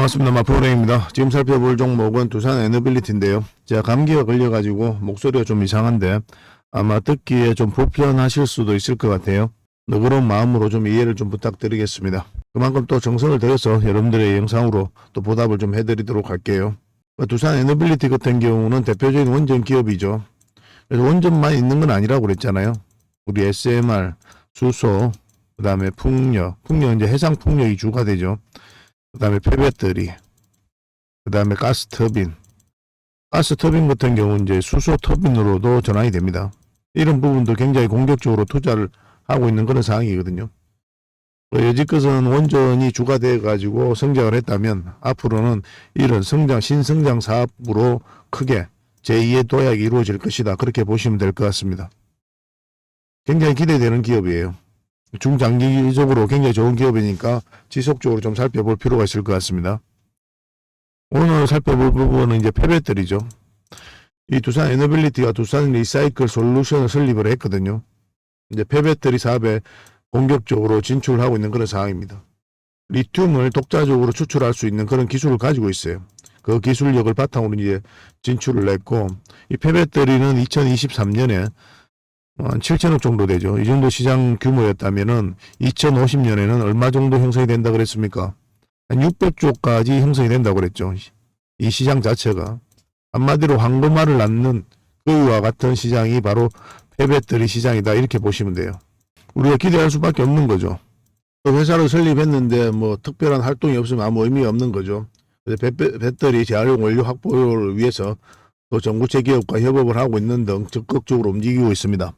반갑습니다. 마프로랭입니다. 지금 살펴볼 종목은 두산 에너빌리티인데요. 제가 감기가 걸려가지고 목소리가 좀 이상한데 아마 듣기에 좀 불편하실 수도 있을 것 같아요. 너그러운 마음으로 좀 이해를 좀 부탁드리겠습니다. 그만큼 또 정성을 들여서 여러분들의 영상으로 또 보답을 좀 해드리도록 할게요. 두산 에너빌리티 같은 경우는 대표적인 원전 기업이죠. 그래서 원전만 있는 건 아니라고 그랬잖아요. 우리 SMR, 수소, 그 다음에 풍력 이제 해상 풍력이 주가 되죠. 그 다음에 폐배터리, 그 다음에 가스터빈 같은 경우는 이제 수소 터빈으로도 전환이 됩니다. 이런 부분도 굉장히 공격적으로 투자를 하고 있는 그런 상황이거든요. 여지껏은 원전이 주가 돼가지고 성장을 했다면 앞으로는 이런 신성장 사업으로 크게 제2의 도약이 이루어질 것이다. 그렇게 보시면 될 것 같습니다. 굉장히 기대되는 기업이에요. 중장기적으로 굉장히 좋은 기업이니까 지속적으로 좀 살펴볼 필요가 있을 것 같습니다. 오늘 살펴볼 부분은 이제 폐배터리죠. 이 두산 에너빌리티가 두산 리사이클 솔루션을 설립을 했거든요. 이제 폐배터리 사업에 공격적으로 진출하고 있는 그런 상황입니다. 리튬을 독자적으로 추출할 수 있는 그런 기술을 가지고 있어요. 그 기술력을 바탕으로 이제 진출을 했고, 이 폐배터리는 2023년에 7천억 정도 되죠. 이 정도 시장 규모였다면은 2050년에는 얼마 정도 형성이 된다 그랬습니까? 한 600조까지 형성이 된다고 그랬죠. 이 시장 자체가. 한마디로 황금알을 낳는 그와 같은 시장이 바로 폐배터리 시장이다. 이렇게 보시면 돼요. 우리가 기대할 수밖에 없는 거죠. 회사를 설립했는데 뭐 특별한 활동이 없으면 아무 의미 없는 거죠. 배터리 재활용 원료 확보를 위해서 또 전구체 기업과 협업을 하고 있는 등 적극적으로 움직이고 있습니다.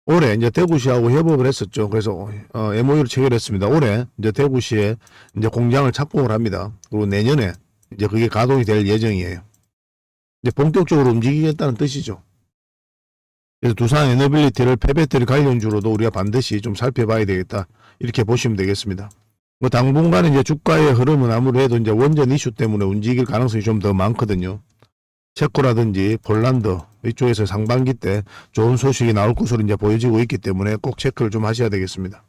올해 이제 대구시하고 협업을 했었죠. 그래서 MOU를 체결했습니다. 올해 이제 대구시에 이제 공장을 착공을 합니다. 그리고 내년에 이제 그게 가동이 될 예정이에요. 이제 본격적으로 움직이겠다는 뜻이죠. 그래서 두산 에너빌리티를 폐배터리 관련주로도 우리가 반드시 좀 살펴봐야 되겠다. 이렇게 보시면 되겠습니다. 뭐 당분간은 이제 주가의 흐름은 아무래도 이제 원전 이슈 때문에 움직일 가능성이 좀 더 많거든요. 체코라든지 폴란드 이쪽에서 상반기 때 좋은 소식이 나올 것으로 이제 보여지고 있기 때문에 꼭 체크를 좀 하셔야 되겠습니다.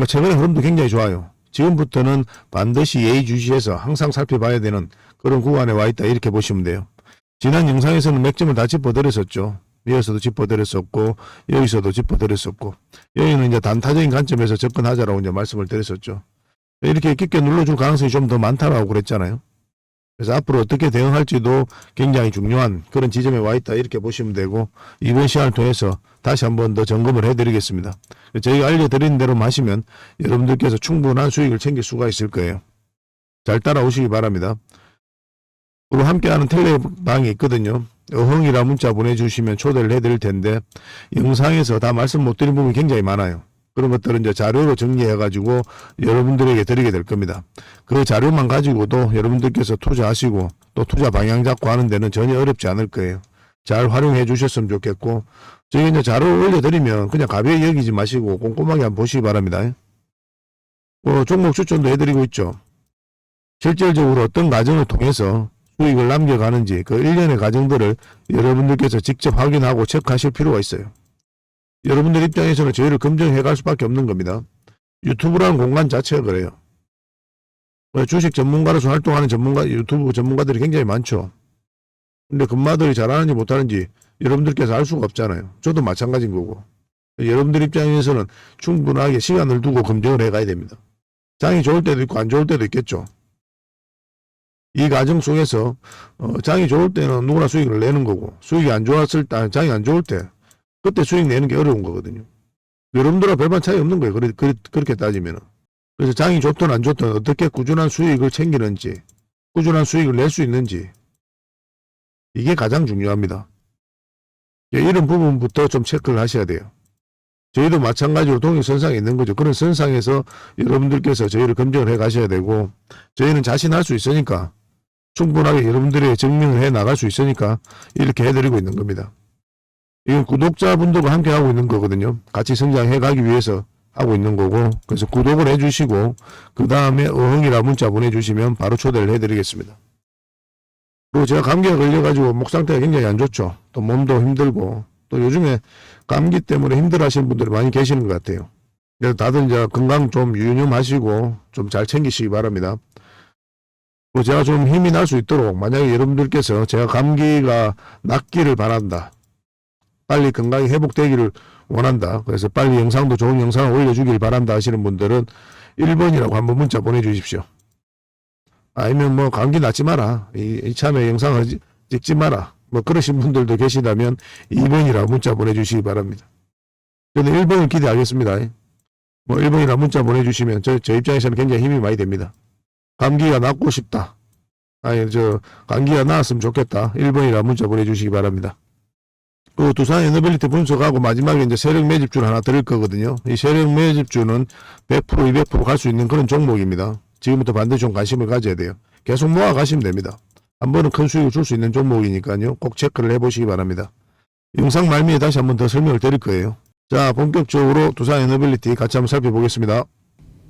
최근의 흐름도 굉장히 좋아요. 지금부터는 반드시 예의주시해서 항상 살펴봐야 되는 그런 구간에 와 있다. 이렇게 보시면 돼요. 지난 영상에서는 맥점을 다 짚어드렸었죠. 여기서도 짚어드렸었고 여기서도 짚어드렸었고 여기는 이제 단타적인 관점에서 접근하자라고 이제 말씀을 드렸었죠. 이렇게 깊게 눌러줄 가능성이 좀 더 많다라고 그랬잖아요. 그래서 앞으로 어떻게 대응할지도 굉장히 중요한 그런 지점에 와 있다. 이렇게 보시면 되고 이번 시간을 통해서 다시 한번 더 점검을 해드리겠습니다. 저희가 알려드린 대로 하시면 여러분들께서 충분한 수익을 챙길 수가 있을 거예요. 잘 따라오시기 바랍니다. 그리고 함께하는 텔레방이 있거든요. 어흥이라 문자 보내주시면 초대를 해드릴 텐데 영상에서 다 말씀 못 드린 부분이 굉장히 많아요. 그런 것들은 이제 자료로 정리해가지고 여러분들에게 드리게 될 겁니다. 그 자료만 가지고도 여러분들께서 투자하시고 또 투자 방향 잡고 하는 데는 전혀 어렵지 않을 거예요. 잘 활용해 주셨으면 좋겠고, 저희 이제 자료 올려드리면 그냥 가벼이 여기지 마시고 꼼꼼하게 한번 보시기 바랍니다. 종목 추천도 해드리고 있죠. 실질적으로 어떤 과정을 통해서 수익을 남겨가는지 그 일련의 과정들을 여러분들께서 직접 확인하고 체크하실 필요가 있어요. 여러분들 입장에서는 저희를 검증해 갈 수밖에 없는 겁니다. 유튜브라는 공간 자체가 그래요. 주식 전문가로서 활동하는 유튜브 전문가들이 굉장히 많죠. 근데 금마들이 잘하는지 못하는지 여러분들께서 알 수가 없잖아요. 저도 마찬가지인 거고. 여러분들 입장에서는 충분하게 시간을 두고 검증을 해 가야 됩니다. 장이 좋을 때도 있고 안 좋을 때도 있겠죠. 이 과정 속에서 장이 좋을 때는 누구나 수익을 내는 거고, 수익이 안 좋았을 때, 장이 안 좋을 때 그때 수익 내는 게 어려운 거거든요. 여러분들과 별반 차이 없는 거예요. 그렇게 따지면은. 그래서 장이 좋든 안 좋든 어떻게 꾸준한 수익을 챙기는지, 꾸준한 수익을 낼 수 있는지, 이게 가장 중요합니다. 이런 부분부터 좀 체크를 하셔야 돼요. 저희도 마찬가지로 동일선상에 있는 거죠. 그런 선상에서 여러분들께서 저희를 검증을 해 가셔야 되고, 저희는 자신할 수 있으니까, 충분하게 여러분들이 증명을 해 나갈 수 있으니까 이렇게 해드리고 있는 겁니다. 이건 구독자분들과 함께 하고 있는 거거든요. 같이 성장해 가기 위해서 하고 있는 거고, 그래서 구독을 해주시고 그 다음에 어흥이라 문자 보내주시면 바로 초대를 해드리겠습니다. 그리고 제가 감기가 걸려가지고 목 상태가 굉장히 안 좋죠. 또 몸도 힘들고 또 요즘에 감기 때문에 힘들어 하시는 분들이 많이 계시는 것 같아요. 그래서 다들 이제 건강 좀 유념하시고 좀 잘 챙기시기 바랍니다. 제가 좀 힘이 날 수 있도록 만약에 여러분들께서 제가 감기가 낫기를 바란다. 빨리 건강이 회복되기를 원한다. 그래서 빨리 영상도 좋은 영상을 올려주길 바란다 하시는 분들은 1번이라고 한번 문자 보내주십시오. 아니면 뭐 감기 낫지 마라. 이참에 영상을 찍지 마라. 뭐 그러신 분들도 계시다면 2번이라고 문자 보내주시기 바랍니다. 저는 1번을 기대하겠습니다. 뭐 1번이라고 문자 보내주시면 저 입장에서는 굉장히 힘이 많이 됩니다. 감기가 낫고 싶다. 감기가 나았으면 좋겠다. 1번이라고 문자 보내주시기 바랍니다. 그 두산 에너빌리티 분석하고 마지막에 이제 세력 매집주를 하나 드릴 거거든요. 이 세력 매집주는 100% 200% 갈 수 있는 그런 종목입니다. 지금부터 반드시 좀 관심을 가져야 돼요. 계속 모아 가시면 됩니다. 한 번은 큰 수익을 줄 수 있는 종목이니까요. 꼭 체크를 해보시기 바랍니다. 영상 말미에 다시 한 번 더 설명을 드릴 거예요. 자, 본격적으로 두산 에너빌리티 같이 한번 살펴보겠습니다.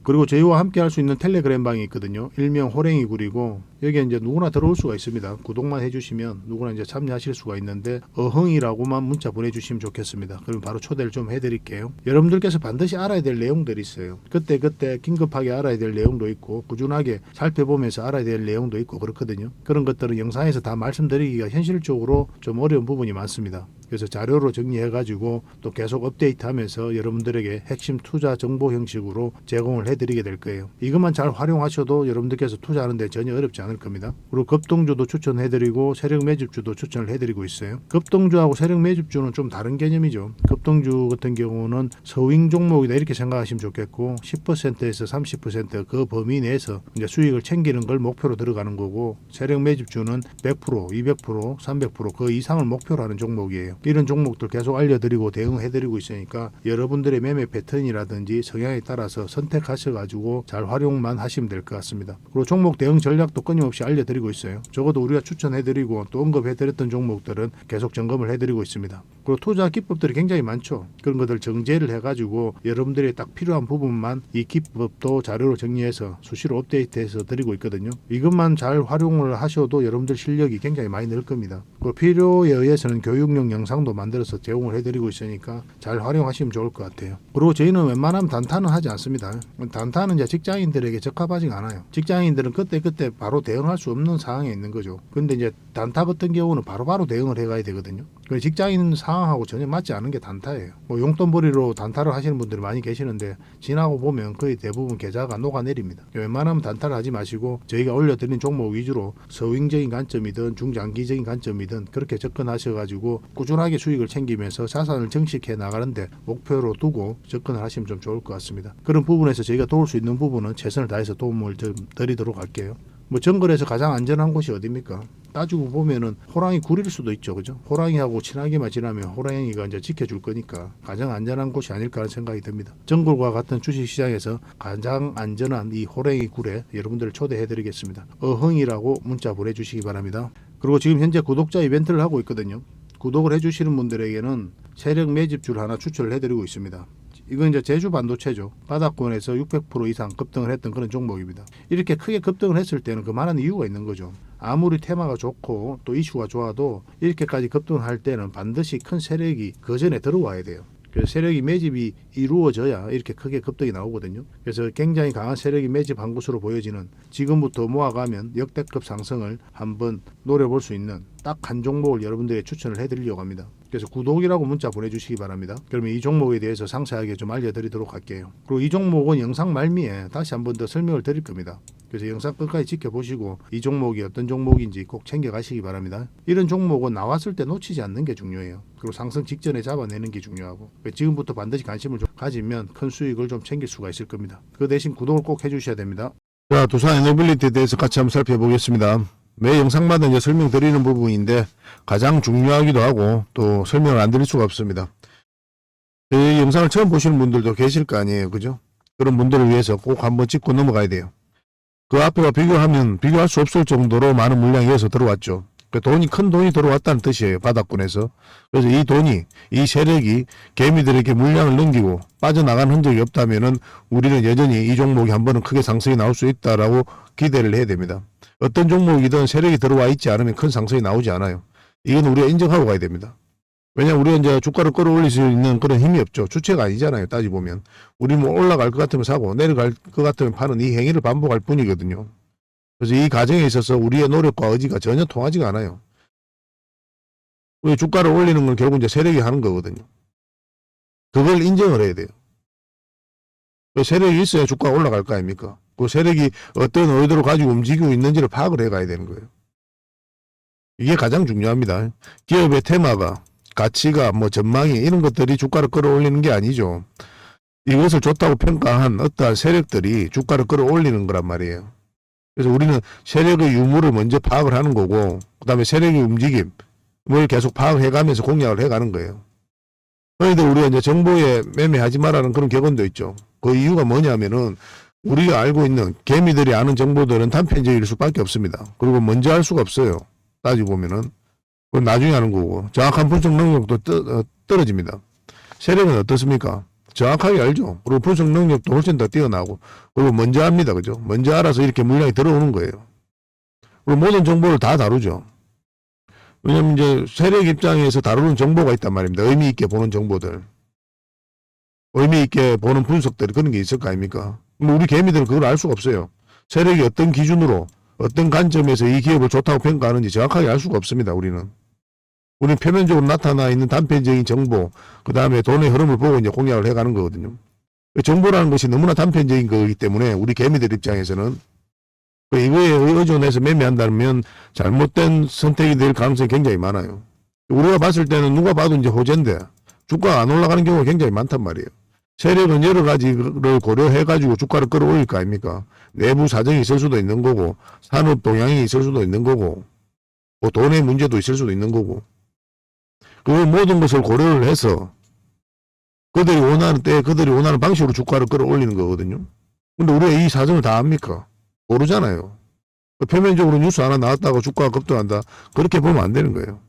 그리고 저희와 함께 할 수 있는 텔레그램 방이 있거든요. 일명 호랭이 굴이고 여기에 이제 누구나 들어올 수가 있습니다. 구독만 해주시면 누구나 이제 참여하실 수가 있는데 어흥이라고만 문자 보내주시면 좋겠습니다. 그럼 바로 초대를 좀 해드릴게요. 여러분들께서 반드시 알아야 될 내용들이 있어요. 그때 긴급하게 알아야 될 내용도 있고 꾸준하게 살펴보면서 알아야 될 내용도 있고 그렇거든요. 그런 것들은 영상에서 다 말씀드리기가 현실적으로 좀 어려운 부분이 많습니다. 그래서 자료로 정리해가지고 또 계속 업데이트하면서 여러분들에게 핵심 투자 정보 형식으로 제공을 해드리게 될 거예요. 이것만 잘 활용하셔도 여러분들께서 투자하는데 전혀 어렵지 않을 겁니다. 그리고 급등주도 추천해드리고 세력 매집주도 추천을 해드리고 있어요. 급등주하고 세력 매집주는 좀 다른 개념이죠. 급등주 같은 경우는 서윙 종목이다 이렇게 생각하시면 좋겠고 10%에서 30% 범위 내에서 이제 수익을 챙기는 걸 목표로 들어가는 거고 세력 매집주는 100%, 200%, 300%그 이상을 목표로 하는 종목이에요. 이런 종목들 계속 알려드리고 대응해드리고 있으니까 여러분들의 매매 패턴이라든지 성향에 따라서 선택하셔가지고 잘 활용만 하시면 될 것 같습니다. 그리고 종목 대응 전략도 끊임없이 알려드리고 있어요. 적어도 우리가 추천해드리고 또 언급해드렸던 종목들은 계속 점검을 해드리고 있습니다. 그리고 투자 기법들이 굉장히 많죠. 그런 것들 정제를 해가지고 여러분들이 딱 필요한 부분만 이 기법도 자료로 정리해서 수시로 업데이트해서 드리고 있거든요. 이것만 잘 활용을 하셔도 여러분들 실력이 굉장히 많이 늘 겁니다. 그리고 필요에 의해서는 교육용 영상도 만들어서 제공을 해드리고 있으니까 잘 활용하시면 좋을 것 같아요. 그리고 저희는 웬만하면 단타는 하지 않습니다. 단타는 이제 직장인들에게 적합하지 않아요. 직장인들은 그때 바로 대응할 수 없는 상황에 있는 거죠. 근데 이제 단타 같은 경우는 바로 대응을 해가야 되거든요. 직장인 상황하고 전혀 맞지 않은 게 단타예요. 뭐 용돈벌이로 단타를 하시는 분들이 많이 계시는데 지나고 보면 거의 대부분 계좌가 녹아내립니다. 웬만하면 단타를 하지 마시고 저희가 올려드린 종목 위주로 서윙적인 관점이든 중장기적인 관점이든 그렇게 접근하셔가지고 꾸준하게 수익을 챙기면서 자산을 증식해 나가는데 목표로 두고 접근을 하시면 좀 좋을 것 같습니다. 그런 부분에서 저희가 도울 수 있는 부분은 최선을 다해서 도움을 좀 드리도록 할게요. 뭐 정글에서 가장 안전한 곳이 어디입니까? 따지고 보면은 호랑이 굴일 수도 있죠. 그죠? 호랑이하고 친하게만 지나면 호랑이가 이제 지켜줄 거니까 가장 안전한 곳이 아닐까 하는 생각이 듭니다. 정글과 같은 주식시장에서 가장 안전한 이 호랑이 굴에 여러분들을 초대해 드리겠습니다. 어흥이라고 문자 보내주시기 바랍니다. 그리고 지금 현재 구독자 이벤트를 하고 있거든요. 구독을 해주시는 분들에게는 세력 매집주를 하나 추천을 해드리고 있습니다. 이건 이제 제주 반도체죠. 바닥권에서 600% 이상 급등을 했던 그런 종목입니다. 이렇게 크게 급등을 했을 때는 그만한 이유가 있는 거죠. 아무리 테마가 좋고 또 이슈가 좋아도 이렇게까지 급등을 할 때는 반드시 큰 세력이 그 전에 들어와야 돼요. 그래서 세력이 매집이 이루어져야 이렇게 크게 급등이 나오거든요. 그래서 굉장히 강한 세력이 매집한 것으로 보여지는 지금부터 모아가면 역대급 상승을 한번 노려볼 수 있는 딱 한 종목을 여러분들에게 추천을 해드리려고 합니다. 그래서 구독이라고 문자 보내주시기 바랍니다. 그러면 이 종목에 대해서 상세하게 좀 알려드리도록 할게요. 그리고 이 종목은 영상 말미에 다시 한 번 더 설명을 드릴 겁니다. 그래서 영상 끝까지 지켜보시고 이 종목이 어떤 종목인지 꼭 챙겨가시기 바랍니다. 이런 종목은 나왔을 때 놓치지 않는 게 중요해요. 그리고 상승 직전에 잡아내는 게 중요하고 지금부터 반드시 관심을 좀 가지면 큰 수익을 좀 챙길 수가 있을 겁니다. 그 대신 구독을 꼭 해주셔야 됩니다. 자, 두산 에너빌리티에 대해서 같이 한번 살펴보겠습니다. 매 영상마다 이제 설명드리는 부분인데 가장 중요하기도 하고 또 설명을 안 드릴 수가 없습니다. 이 영상을 처음 보시는 분들도 계실 거 아니에요. 그죠? 그런 분들을 위해서 꼭 한번 짚고 넘어가야 돼요. 그 앞에와 비교하면 비교할 수 없을 정도로 많은 물량이 이어서 들어왔죠. 큰 돈이 들어왔다는 뜻이에요. 바닥권에서. 그래서 이 돈이, 이 세력이 개미들에게 물량을 넘기고 빠져나간 흔적이 없다면은 우리는 여전히 이 종목이 한 번은 크게 상승이 나올 수 있다라고 기대를 해야 됩니다. 어떤 종목이든 세력이 들어와 있지 않으면 큰 상승이 나오지 않아요. 이건 우리가 인정하고 가야 됩니다. 왜냐면 우리가 이제 주가를 끌어올릴 수 있는 그런 힘이 없죠. 주체가 아니잖아요. 따지보면. 우리 뭐 올라갈 것 같으면 사고 내려갈 것 같으면 파는 이 행위를 반복할 뿐이거든요. 그래서 이 과정에 있어서 우리의 노력과 의지가 전혀 통하지가 않아요. 우리 주가를 올리는 건 결국 이제 세력이 하는 거거든요. 그걸 인정을 해야 돼요. 세력이 있어야 주가가 올라갈 거 아닙니까? 그 세력이 어떤 의도를 가지고 움직이고 있는지를 파악을 해가야 되는 거예요. 이게 가장 중요합니다. 기업의 테마가, 가치가, 뭐 전망이 이런 것들이 주가를 끌어올리는 게 아니죠. 이것을 좋다고 평가한 어떠한 세력들이 주가를 끌어올리는 거란 말이에요. 그래서 우리는 세력의 유무를 먼저 파악을 하는 거고, 그 다음에 세력의 움직임을 계속 파악해가면서 공략을 해가는 거예요. 그런데 우리가 이제 정보에 매매하지 말라는 그런 격언도 있죠. 그 이유가 뭐냐면은 우리가 알고 있는 개미들이 아는 정보들은 단편적일 수밖에 없습니다. 그리고 먼저 할 수가 없어요. 따지고 보면은. 그건 나중에 하는 거고. 정확한 분석 능력도 떨어집니다. 세력은 어떻습니까? 정확하게 알죠. 그리고 분석 능력도 훨씬 더 뛰어나고. 그리고 먼저 합니다. 그죠? 먼저 알아서 이렇게 물량이 들어오는 거예요. 그리고 모든 정보를 다 다루죠. 왜냐면 이제 세력 입장에서 다루는 정보가 있단 말입니다. 의미 있게 보는 정보들. 의미 있게 보는 분석들이 그런 게 있을 거 아닙니까? 우리 개미들은 그걸 알 수가 없어요. 세력이 어떤 기준으로 어떤 관점에서 이 기업을 좋다고 평가하는지 정확하게 알 수가 없습니다. 우리는 표면적으로 나타나 있는 단편적인 정보, 그 다음에 돈의 흐름을 보고 이제 공략을 해가는 거거든요. 정보라는 것이 너무나 단편적인 거기 때문에 우리 개미들 입장에서는 이거에 의존해서 매매한다면 잘못된 선택이 될 가능성이 굉장히 많아요. 우리가 봤을 때는 누가 봐도 이제 호재인데 주가가 안 올라가는 경우가 굉장히 많단 말이에요. 세력은 여러 가지를 고려해가지고 주가를 끌어올릴 거 아닙니까? 내부 사정이 있을 수도 있는 거고, 산업 동향이 있을 수도 있는 거고, 뭐 돈의 문제도 있을 수도 있는 거고. 그 모든 것을 고려를 해서 그들이 원하는 때 그들이 원하는 방식으로 주가를 끌어올리는 거거든요. 근데 우리가 이 사정을 다 압니까? 모르잖아요. 표면적으로 뉴스 하나 나왔다고 주가가 급등한다. 그렇게 보면 안 되는 거예요.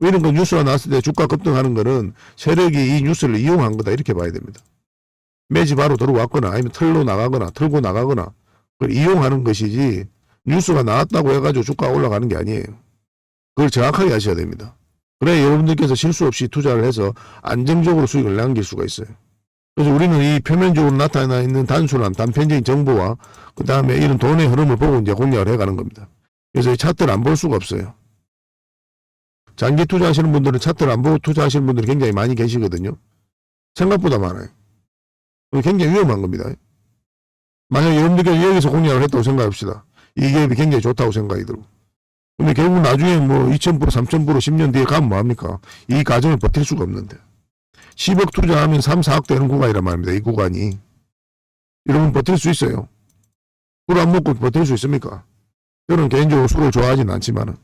이런 건 뉴스가 나왔을 때 주가 급등하는 거는 세력이 이 뉴스를 이용한 거다. 이렇게 봐야 됩니다. 매집 바로 들어왔거나 아니면 틀고 나가거나 그걸 이용하는 것이지 뉴스가 나왔다고 해가지고 주가가 올라가는 게 아니에요. 그걸 정확하게 하셔야 됩니다. 그래야 여러분들께서 실수 없이 투자를 해서 안정적으로 수익을 남길 수가 있어요. 그래서 우리는 이 표면적으로 나타나 있는 단순한 단편적인 정보와 그 다음에 이런 돈의 흐름을 보고 이제 공략을 해가는 겁니다. 그래서 이 차트를 안 볼 수가 없어요. 장기 투자하시는 분들은 차트를 안 보고 투자하시는 분들이 굉장히 많이 계시거든요. 생각보다 많아요. 굉장히 위험한 겁니다. 만약에 여러분들께서 여기서 공략을 했다고 생각합시다. 이 기업이 굉장히 좋다고 생각이 들고. 근데 결국 나중에 뭐 2000%, 3000%, 10년 뒤에 가면 뭐합니까? 이 과정을 버틸 수가 없는데. 10억 투자하면 3, 4억 되는 구간이란 말입니다. 이 구간이. 여러분 버틸 수 있어요. 술 안 먹고 버틸 수 있습니까? 저는 개인적으로 술을 좋아하지는 않지만은.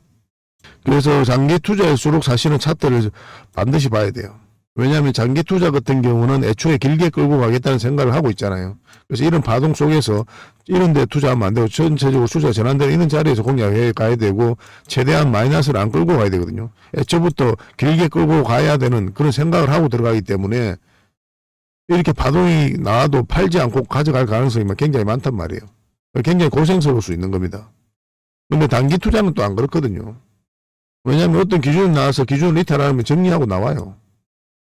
그래서 장기 투자일수록 사실은 차트를 반드시 봐야 돼요. 왜냐하면 장기 투자 같은 경우는 애초에 길게 끌고 가겠다는 생각을 하고 있잖아요. 그래서 이런 파동 속에서 이런 데 투자하면 안 되고 전체적으로 투자 전환되는 이런 자리에서 공략해 가야 되고 최대한 마이너스를 안 끌고 가야 되거든요. 애초부터 길게 끌고 가야 되는 그런 생각을 하고 들어가기 때문에 이렇게 파동이 나와도 팔지 않고 가져갈 가능성이 굉장히 많단 말이에요. 굉장히 고생스러울 수 있는 겁니다. 근데 단기 투자는 또 안 그렇거든요. 왜냐하면 어떤 기준이 나와서 기준을 이탈하면 정리하고 나와요.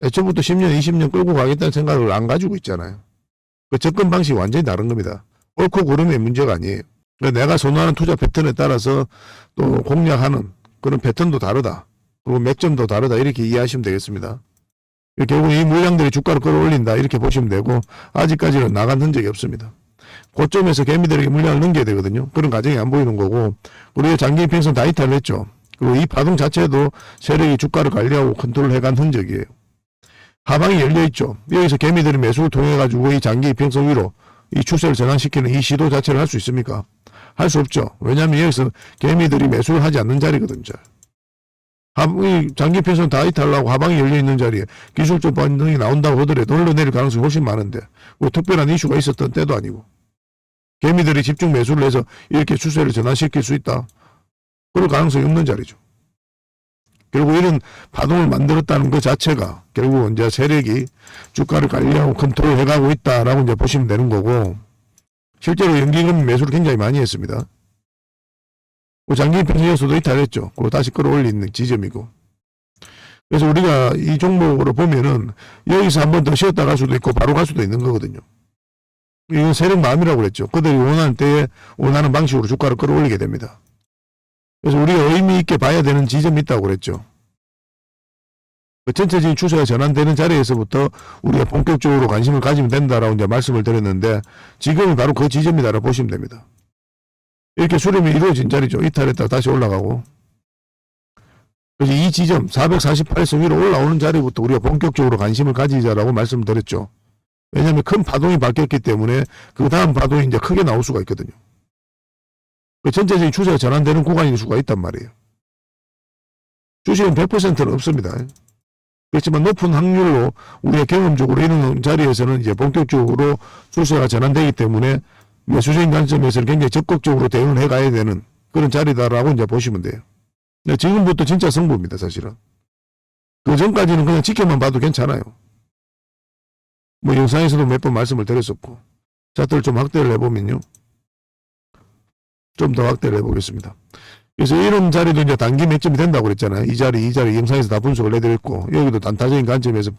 애초부터 10년, 20년 끌고 가겠다는 생각을 안 가지고 있잖아요. 그 접근 방식이 완전히 다른 겁니다. 옳고 그름의 문제가 아니에요. 내가 선호하는 투자 패턴에 따라서 또 공략하는 그런 패턴도 다르다. 그리고 맥점도 다르다. 이렇게 이해하시면 되겠습니다. 결국 이 물량들이 주가를 끌어올린다. 이렇게 보시면 되고 아직까지는 나간 흔적이 없습니다. 고점에서 개미들에게 물량을 넘겨야 되거든요. 그런 과정이 안 보이는 거고 우리가 장기 평선 다 이탈을 했죠. 그리고 이 파동 자체도 세력이 주가를 관리하고 컨트롤 해간 흔적이에요. 하방이 열려있죠. 여기서 개미들이 매수를 통해가지고 이 장기 평선 위로 이 추세를 전환시키는 이 시도 자체를 할 수 있습니까? 할 수 없죠. 왜냐하면 여기서 개미들이 매수를 하지 않는 자리거든요. 장기 평선 다 이탈하고 하방이 열려있는 자리에 기술적 반등이 나온다고 하더라도 흘러내릴 가능성이 훨씬 많은데 뭐 특별한 이슈가 있었던 때도 아니고 개미들이 집중 매수를 해서 이렇게 추세를 전환시킬 수 있다. 그럴 가능성이 없는 자리죠. 결국 이런 파동을 만들었다는 것 자체가 결국 이제 세력이 주가를 관리하고 컨트롤 해가고 있다라고 이제 보시면 되는 거고 실제로 연기금 매수를 굉장히 많이 했습니다. 장기 평선에서도 이탈했죠. 그리고 다시 끌어올리는 지점이고. 그래서 우리가 이 종목으로 보면은 여기서 한 번 더 쉬었다 갈 수도 있고 바로 갈 수도 있는 거거든요. 이건 세력 마음이라고 그랬죠. 그들이 원하는 때에 원하는 방식으로 주가를 끌어올리게 됩니다. 그래서 우리가 의미 있게 봐야 되는 지점이 있다고 그랬죠. 그 전체적인 추세가 전환되는 자리에서부터 우리가 본격적으로 관심을 가지면 된다라고 이제 말씀을 드렸는데 지금이 바로 그 지점이다라고 보시면 됩니다. 이렇게 수렴이 이루어진 자리죠. 이탈했다가 다시 올라가고. 그래서 이 지점 448선 위로 올라오는 자리부터 우리가 본격적으로 관심을 가지자라고 말씀을 드렸죠. 왜냐하면 큰 파동이 바뀌었기 때문에 그 다음 파동이 이제 크게 나올 수가 있거든요. 그 전체적인 추세가 전환되는 구간일 수가 있단 말이에요. 주식은 100%는 없습니다. 그렇지만 높은 확률로 우리가 경험적으로 이런 자리에서는 이제 본격적으로 추세가 전환되기 때문에 매수적인 관점에서는 굉장히 적극적으로 대응을 해가야 되는 그런 자리다라고 이제 보시면 돼요. 근데 지금부터 진짜 승부입니다, 사실은. 그 전까지는 그냥 지켜만 봐도 괜찮아요. 뭐 영상에서도 몇 번 말씀을 드렸었고, 차트를 좀 확대를 해보면요. 좀 더 확대를 해보겠습니다. 그래서 이런 자리도 이제 단기 맥점이 된다고 그랬잖아요. 이 자리 영상에서 다 분석을 해드렸고, 여기도 단타적인 관점에서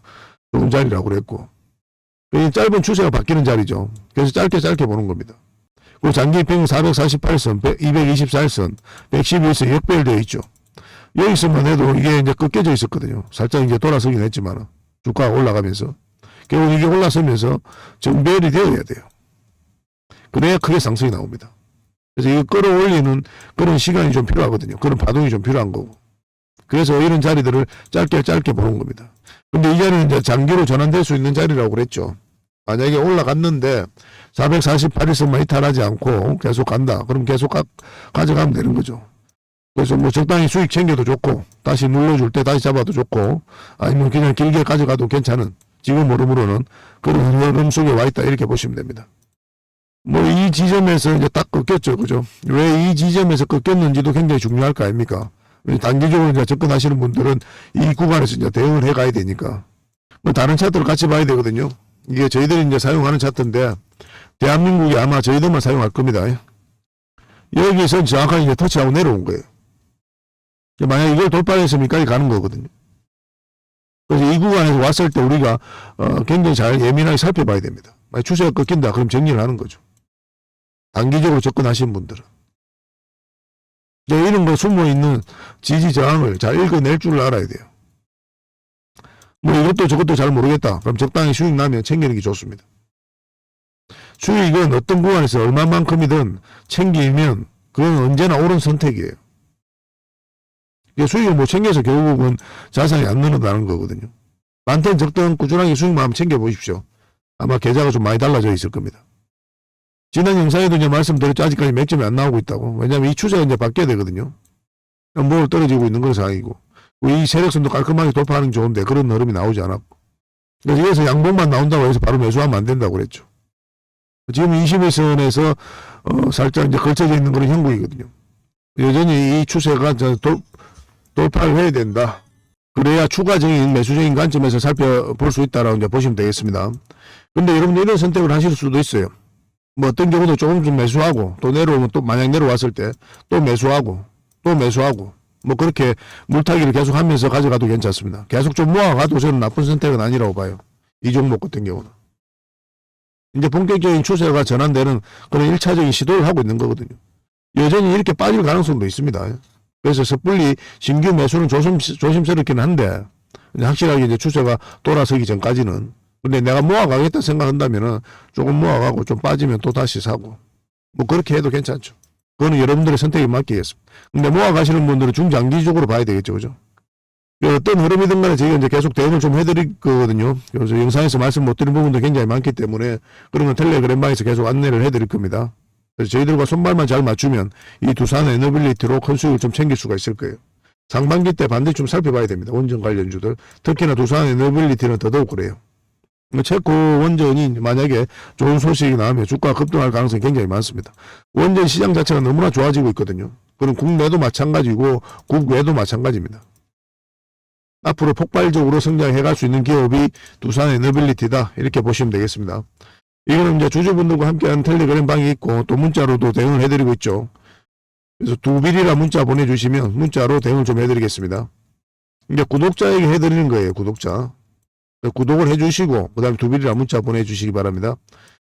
좋은 자리라고 그랬고, 짧은 추세가 바뀌는 자리죠. 그래서 짧게 보는 겁니다. 그리고 장기 평균 448선, 224선, 111선 역배열되어 있죠. 여기서만 해도 이게 이제 꺾여져 있었거든요. 살짝 이제 돌아서긴 했지만, 주가가 올라가면서. 결국 이게 올라서면서 정배열이 되어야 돼요. 그래야 크게 상승이 나옵니다. 그래서 이거 끌어올리는 그런 시간이 좀 필요하거든요. 그런 파동이 좀 필요한 거고. 그래서 이런 자리들을 짧게 보는 겁니다. 근데 이 자리는 이제 장기로 전환될 수 있는 자리라고 그랬죠. 만약에 올라갔는데 448일선만 이탈하지 않고 계속 간다. 그럼 계속 가져가면 되는 거죠. 그래서 뭐 적당히 수익 챙겨도 좋고, 다시 눌러줄 때 다시 잡아도 좋고, 아니면 그냥 길게 가져가도 괜찮은, 지금 흐름으로는 그런 흐름 속에 와 있다. 이렇게 보시면 됩니다. 뭐 이 지점에서 이제 딱 꺾였죠. 그죠? 왜 이 지점에서 꺾였는지도 굉장히 중요할 거 아닙니까? 단기적으로 이제 접근하시는 분들은 이 구간에서 이제 대응을 해 가야 되니까. 뭐 다른 차트를 같이 봐야 되거든요. 이게 저희들이 이제 사용하는 차트인데, 대한민국이 아마 저희들만 사용할 겁니다. 여기서 정확하게 이제 터치하고 내려온 거예요. 만약 이걸 돌파했으면 여기까지 가는 거거든요. 그래서 이 구간에서 왔을 때 우리가 굉장히 잘 예민하게 살펴봐야 됩니다. 만약 추세가 꺾인다, 그럼 정리를 하는 거죠. 단기적으로 접근하신 분들은. 이런 거 숨어있는 지지 저항을 잘 읽어낼 줄 알아야 돼요. 뭐 이것도 저것도 잘 모르겠다. 그럼 적당히 수익 나면 챙기는 게 좋습니다. 수익은 어떤 구간에서 얼마만큼이든 챙기면 그건 언제나 옳은 선택이에요. 수익을 못 챙겨서 결국은 자산이 안 늘어나는 거거든요. 많든 적든 꾸준하게 수익만 한번 챙겨보십시오. 아마 계좌가 좀 많이 달라져 있을 겁니다. 지난 영상에도 이제 말씀드렸죠. 아직까지 맥점이 안 나오고 있다고. 왜냐하면 이 추세가 이제 바뀌어야 되거든요. 뭘 떨어지고 있는 건 상황이고. 이 세력선도 깔끔하게 돌파하는 게 좋은데 그런 흐름이 나오지 않았고. 그래서 여기서 양봉만 나온다고 해서 바로 매수하면 안 된다고 그랬죠. 지금 21선에서 살짝 이제 걸쳐져 있는 그런 형국이거든요. 여전히 이 추세가 돌파를 해야 된다. 그래야 추가적인 매수적인 관점에서 살펴볼 수 있다라고 이제 보시면 되겠습니다. 근데 여러분들 이런 선택을 하실 수도 있어요. 뭐 어떤 경우도 조금 좀 매수하고 또 내려오면 또 만약 내려왔을 때 또 매수하고 또 매수하고 뭐 그렇게 물타기를 계속 하면서 가져가도 괜찮습니다. 계속 좀 모아가도 저는 나쁜 선택은 아니라고 봐요. 이 종목 같은 경우는. 이제 본격적인 추세가 전환되는 그런 1차적인 시도를 하고 있는 거거든요. 여전히 이렇게 빠질 가능성도 있습니다. 그래서 섣불리 신규 매수는 조심스럽긴 한데 확실하게 이제 추세가 돌아서기 전까지는. 근데 내가 모아가겠다 생각한다면은 조금 모아가고 좀 빠지면 또 다시 사고 뭐 그렇게 해도 괜찮죠. 그거는 여러분들의 선택에 맡기겠습니다. 근데 모아가시는 분들은 중장기적으로 봐야 되겠죠. 그죠? 어떤 흐름이든 간에 저희가 이제 계속 대응을 좀 해드릴 거거든요. 그래서 영상에서 말씀 못 드린 부분도 굉장히 많기 때문에 그런 건 텔레그램방에서 계속 안내를 해드릴 겁니다. 그래서 저희들과 손발만 잘 맞추면 이 두산 에너빌리티로 큰 수익을 좀 챙길 수가 있을 거예요. 상반기 때 반드시 좀 살펴봐야 됩니다. 원전 관련주들. 특히나 두산 에너빌리티는 더더욱 그래요. 체코 원전이 만약에 좋은 소식이 나오면 주가가 급등할 가능성이 굉장히 많습니다. 원전 시장 자체가 너무나 좋아지고 있거든요. 그럼 국내도 마찬가지고 국외도 마찬가지입니다. 앞으로 폭발적으로 성장해갈 수 있는 기업이 두산 에너빌리티다. 이렇게 보시면 되겠습니다. 이거는 이제 주주분들과 함께하는 텔레그램 방이 있고 또 문자로도 대응을 해드리고 있죠. 그래서 두빌이라 문자 보내주시면 문자로 대응을 좀 해드리겠습니다. 이제 구독자에게 해드리는 거예요. 구독자. 구독을 해주시고 그 다음에 두빌이라 문자 보내주시기 바랍니다.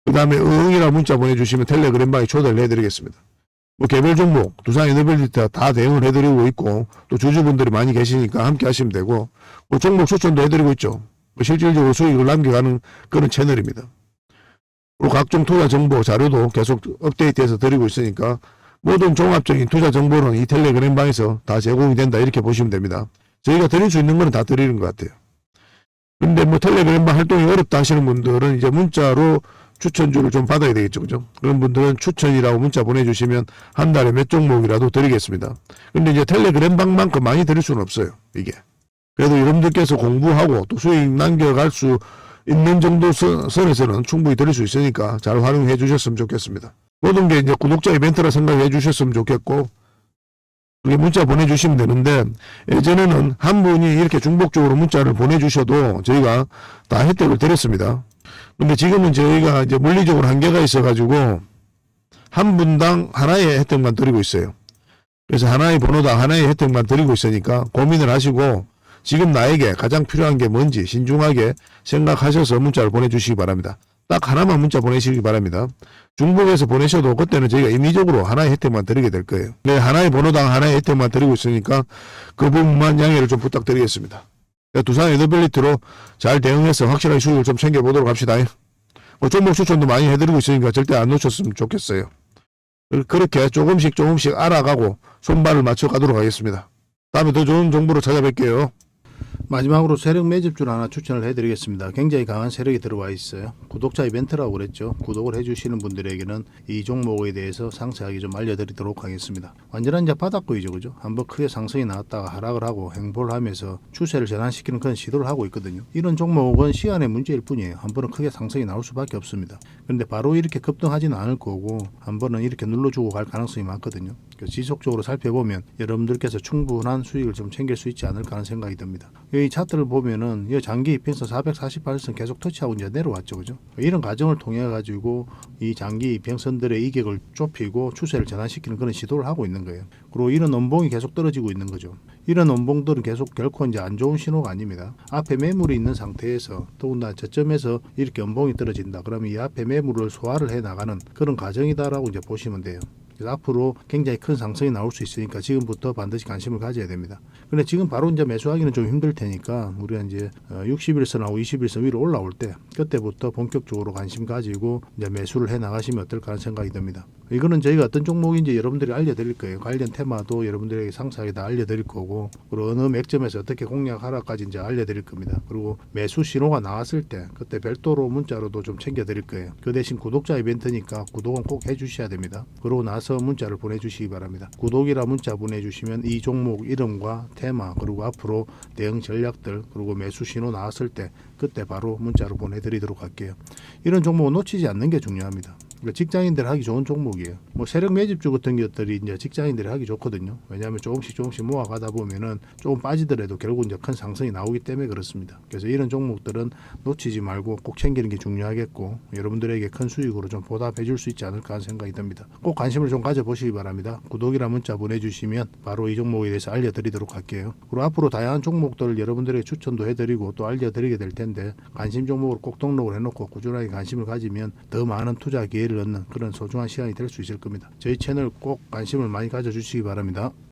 그 다음에 응이라 문자 보내주시면 텔레그램방에 초대를 해드리겠습니다. 뭐 개별 종목, 두산 에너빌리티가 다 대응을 해드리고 있고, 또 주주분들이 많이 계시니까 함께 하시면 되고, 뭐 종목 추천도 해드리고 있죠. 뭐 실질적으로 수익을 남겨가는 그런 채널입니다. 그리고 각종 투자 정보 자료도 계속 업데이트해서 드리고 있으니까, 모든 종합적인 투자 정보는 이 텔레그램방에서 다 제공이 된다, 이렇게 보시면 됩니다. 저희가 드릴 수 있는 거는 다 드리는 것 같아요. 근데 뭐 텔레그램방 활동이 어렵다 하시는 분들은 이제 문자로 추천주를 좀 받아야 되겠죠. 그죠? 그런 분들은 추천이라고 문자 보내주시면 한 달에 몇 종목이라도 드리겠습니다. 근데 이제 텔레그램방만큼 많이 드릴 수는 없어요. 이게. 그래도 여러분들께서 공부하고 또 수익 남겨갈 수 있는 정도 선에서는 충분히 드릴 수 있으니까 잘 활용해 주셨으면 좋겠습니다. 모든 게 이제 구독자 이벤트라 생각해 주셨으면 좋겠고, 이게 문자 보내주시면 되는데, 예전에는 한 분이 이렇게 중복적으로 문자를 보내주셔도 저희가 다 혜택을 드렸습니다. 근데 지금은 저희가 이제 물리적으로 한계가 있어가지고 한 분당 하나의 혜택만 드리고 있어요. 그래서 하나의 번호당 하나의 혜택만 드리고 있으니까 고민을 하시고 지금 나에게 가장 필요한 게 뭔지 신중하게 생각하셔서 문자를 보내주시기 바랍니다. 딱 하나만 문자 보내시기 바랍니다. 중복해서 보내셔도 그때는 저희가 임의적으로 하나의 혜택만 드리게 될 거예요. 네, 하나의 번호당 하나의 혜택만 드리고 있으니까 그 부분만 양해를 좀 부탁드리겠습니다. 두산 에너빌리티로 잘 대응해서 확실하게 수익을 좀 챙겨보도록 합시다. 종목 추천도 많이 해드리고 있으니까 절대 안 놓쳤으면 좋겠어요. 그렇게 조금씩 알아가고 손발을 맞춰가도록 하겠습니다. 다음에 더 좋은 정보로 찾아뵐게요. 마지막으로 세력 매집주를 하나 추천을 해드리겠습니다. 굉장히 강한 세력이 들어와 있어요. 구독자 이벤트라고 그랬죠. 구독을 해주시는 분들에게는 이 종목에 대해서 상세하게 좀 알려드리도록 하겠습니다. 완전한 이제 바닥구이죠, 그죠? 한번 크게 상승이 나왔다가 하락을 하고 횡보를 하면서 추세를 전환시키는 그런 시도를 하고 있거든요. 이런 종목은 시간의 문제일 뿐이에요. 한 번은 크게 상승이 나올 수밖에 없습니다. 그런데 바로 이렇게 급등하지는 않을 거고 한 번은 이렇게 눌러주고 갈 가능성이 많거든요. 지속적으로 살펴보면 여러분들께서 충분한 수익을 좀 챙길 수 있지 않을까 하는 생각이 듭니다. 이 차트를 보면은 이 장기 이평선 448선 계속 터치하고 이제 내려왔죠, 그죠? 이런 과정을 통해 가지고 이 장기 이평선들의 이격을 좁히고 추세를 전환시키는 그런 시도를 하고 있는 거예요. 그리고 이런 원봉이 계속 떨어지고 있는 거죠. 이런 원봉들은 계속 결코 이제 안 좋은 신호가 아닙니다. 앞에 매물이 있는 상태에서 더군다나 저점에서 이렇게 원봉이 떨어진다. 그러면 이 앞에 매물을 소화를 해 나가는 그런 과정이다라고 이제 보시면 돼요. 그래서 앞으로 굉장히 큰 상승이 나올 수 있으니까 지금부터 반드시 관심을 가져야 됩니다. 근데 지금 바로 이제 매수하기는 좀 힘들 테니까 우리가 이제 60일선하고 20일선 위로 올라올 때 그때부터 본격적으로 관심 가지고 이제 매수를 해 나가시면 어떨까 하는 생각이 듭니다. 이거는 저희가 어떤 종목인지 여러분들이 알려드릴 거예요. 관련 테마도 여러분들에게 상세하게 다 알려드릴 거고, 그리고 어느 맥점에서 어떻게 공략하라까지 이제 알려드릴 겁니다. 그리고 매수 신호가 나왔을 때 그때 별도로 문자로도 좀 챙겨드릴 거예요. 그 대신 구독자 이벤트니까 구독은 꼭 해주셔야 됩니다. 그러고 나서 문자를 보내주시기 바랍니다. 구독이라 문자 보내주시면 이 종목 이름과 테마, 그리고 앞으로 대응 전략들, 그리고 매수 신호 나왔을 때 그때 바로 문자로 보내드리도록 할게요. 이런 종목은 놓치지 않는 게 중요합니다. 직장인들 하기 좋은 종목이에요. 뭐 세력 매집주 같은 것들이 이제 직장인들이 하기 좋거든요. 왜냐하면 조금씩 모아가다 보면은 조금 빠지더라도 결국 이제 큰 상승이 나오기 때문에 그렇습니다. 그래서 이런 종목들은 놓치지 말고 꼭 챙기는 게 중요하겠고, 여러분들에게 큰 수익으로 좀 보답해 줄 수 있지 않을까 하는 생각이 듭니다. 꼭 관심을 좀 가져보시기 바랍니다. 구독이라 문자 보내주시면 바로 이 종목에 대해서 알려드리도록 할게요. 그리고 앞으로 다양한 종목들을 여러분들에게 추천도 해드리고 또 알려드리게 될 텐데, 관심 종목으로 꼭 등록을 해놓고 꾸준하게 관심을 가지면 더 많은 투자 기회를 얻는 그런 소중한 시간이 될 수 있을 겁니다. 저희 채널 꼭 관심을 많이 가져주시기 바랍니다.